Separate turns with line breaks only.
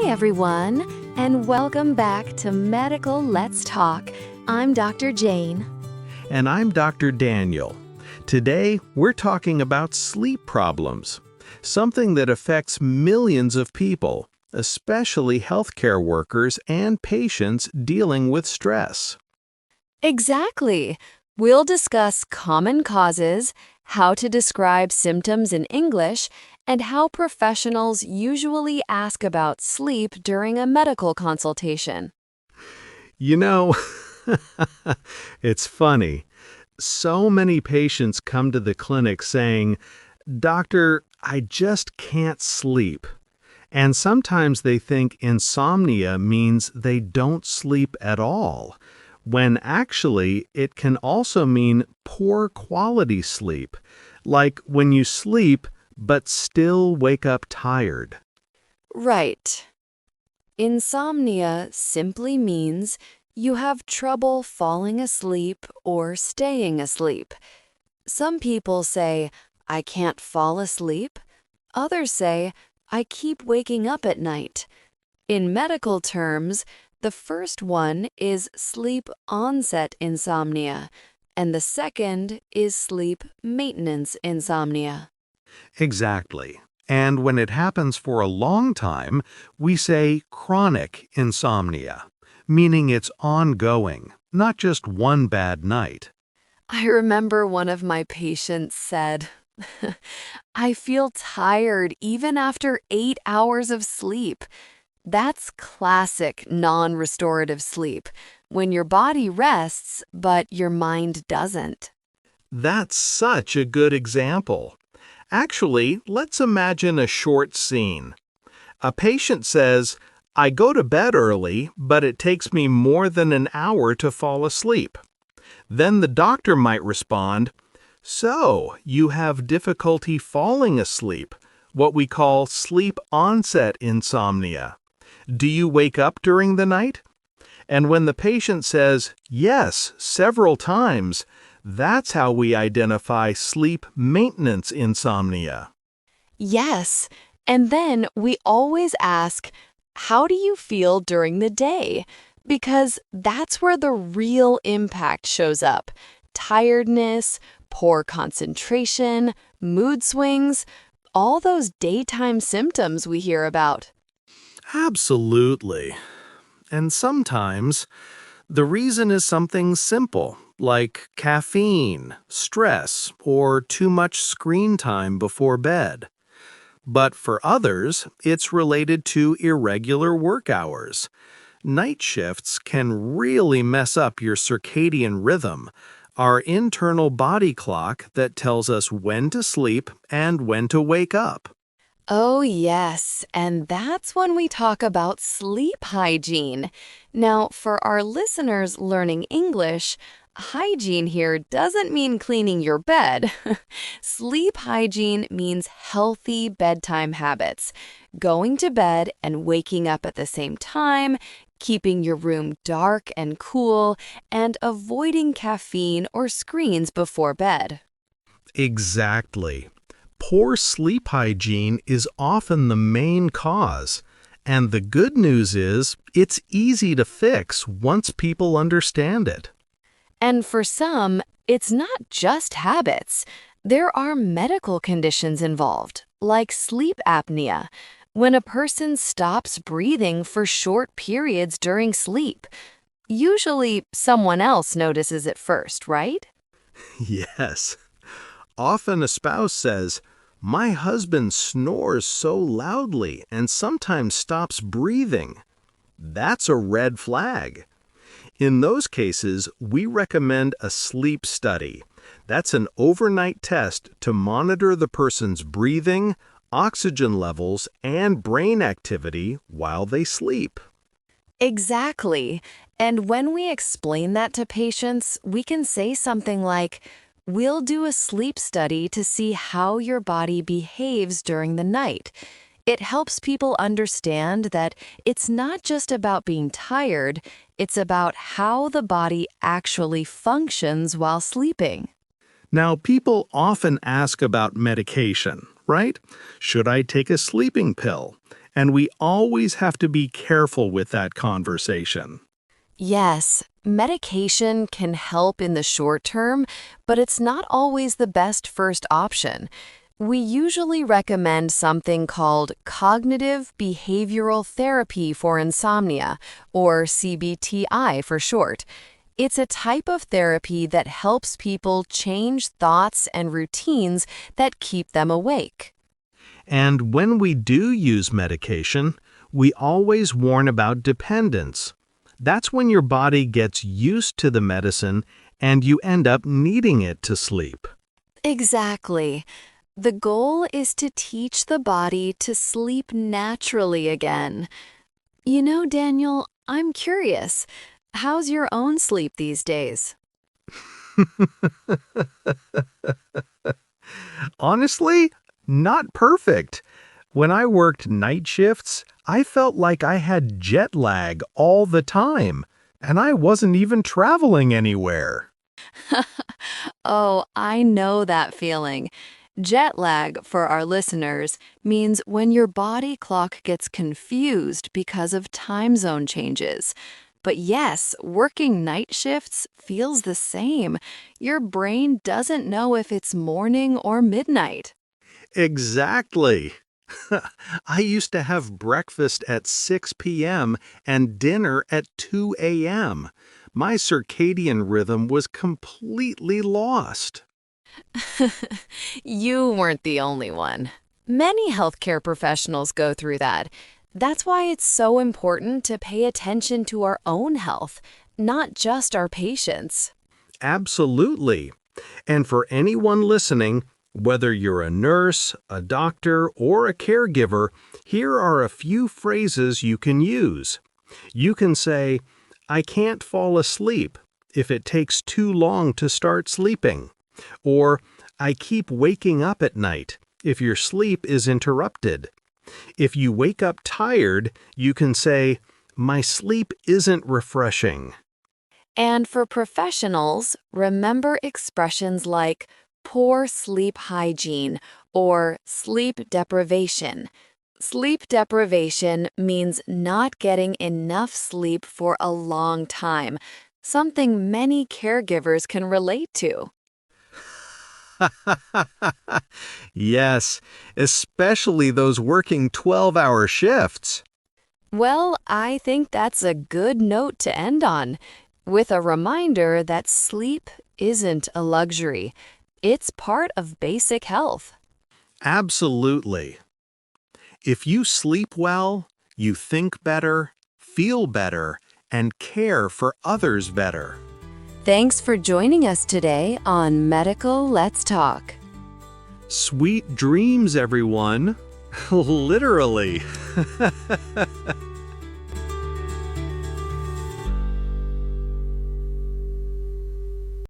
Hi, everyone, and welcome back to Medical Let's Talk. I'm Dr. Jane.
And I'm Dr. Daniel. Today, we're talking about sleep problems, something that affects millions of people, especially healthcare workers and patients dealing with stress.
Exactly. We'll discuss common causes, how to describe symptoms in English, and how professionals usually ask about sleep during a medical consultation.
You know, it's funny. So many patients come to the clinic saying, "Doctor, I just can't sleep." And sometimes they think insomnia means they don't sleep at all, when actually it can also mean poor quality sleep, like when you sleep but still wake up tired.
Right. Insomnia simply means you have trouble falling asleep or staying asleep. Some people say, I can't fall asleep. Others say, I keep waking up at night. In medical terms, the first one is sleep-onset insomnia, and the second is sleep maintenance insomnia.
Exactly. And when it happens for a long time, we say chronic insomnia, meaning it's ongoing, not just one bad night.
I remember one of my patients said, I feel tired even after 8 hours of sleep. That's classic non-restorative sleep, when your body rests, but your mind doesn't.
That's such a good example. Actually, let's imagine a short scene. A patient says, "I go to bed early, but it takes me more than an hour to fall asleep." Then the doctor might respond, "So, you have difficulty falling asleep, what we call sleep-onset insomnia. Do you wake up during the night?" And when the patient says, "Yes, several times," that's how we identify sleep maintenance insomnia.
Yes, and then we always ask, how do you feel during the day? Because that's where the real impact shows up. Tiredness, poor concentration, mood swings, all those daytime symptoms we hear about.
Absolutely. And sometimes the reason is something simple, like caffeine, stress, or too much screen time before bed. But for others, it's related to irregular work hours. Night shifts can really mess up your circadian rhythm, our internal body clock that tells us when to sleep and when to wake up.
Oh, yes, and that's when we talk about sleep hygiene. Now, for our listeners learning English, hygiene here doesn't mean cleaning your bed. Sleep hygiene means healthy bedtime habits, going to bed and waking up at the same time, keeping your room dark and cool, and avoiding caffeine or screens before bed.
Exactly. Poor sleep hygiene is often the main cause. And the good news is, it's easy to fix once people understand it.
And for some, it's not just habits. There are medical conditions involved, like sleep apnea, when a person stops breathing for short periods during sleep. Usually, someone else notices it first, right?
Yes. Often a spouse says, "My husband snores so loudly and sometimes stops breathing." That's a red flag. In those cases, we recommend a sleep study. That's an overnight test to monitor the person's breathing, oxygen levels, and brain activity while they sleep.
Exactly. And when we explain that to patients, we can say something like, we'll do a sleep study to see how your body behaves during the night. It helps people understand that it's not just about being tired, it's about how the body actually functions while sleeping.
Now, people often ask about medication, right? Should I take a sleeping pill? and we always have to be careful with that conversation.
Yes, medication can help in the short term, but it's not always the best first option. We usually recommend something called cognitive behavioral therapy for insomnia, or CBTI for short. It's a type of therapy that helps people change thoughts and routines that keep them awake.
And when we do use medication, we always warn about dependence. That's when your body gets used to the medicine and you end up needing it to sleep.
Exactly. The goal is to teach the body to sleep naturally again. You know, Daniel, I'm curious. How's your own sleep these days?
Honestly, not perfect. When I worked night shifts, I felt like I had jet lag all the time, and I wasn't even traveling anywhere.
Oh, I know that feeling. Jet lag, for our listeners, means when your body clock gets confused because of time zone changes. But yes, working night shifts feels the same. Your brain doesn't know if it's morning or midnight.
Exactly. I used to have breakfast at 6 p.m. and dinner at 2 a.m. My circadian rhythm was completely lost.
You weren't the only one. Many healthcare professionals go through that. That's why it's so important to pay attention to our own health, not just our patients.
Absolutely. And for anyone listening, whether you're a nurse, a doctor, or a caregiver, here are a few phrases you can use. You can say, I can't fall asleep if it takes too long to start sleeping. Or, I keep waking up at night if your sleep is interrupted. If you wake up tired, you can say, my sleep isn't refreshing.
And for professionals, remember expressions like poor sleep hygiene or sleep deprivation. Sleep deprivation means not getting enough sleep for a long time, something many caregivers can relate to.
Yes, especially those working 12-hour shifts.
Well, I think that's a good note to end on, with a reminder that sleep isn't a luxury. It's part of basic health.
Absolutely. If you sleep well, you think better, feel better, and care for others better.
Thanks for joining us today on Medical Let's Talk.
Sweet dreams, everyone. Literally.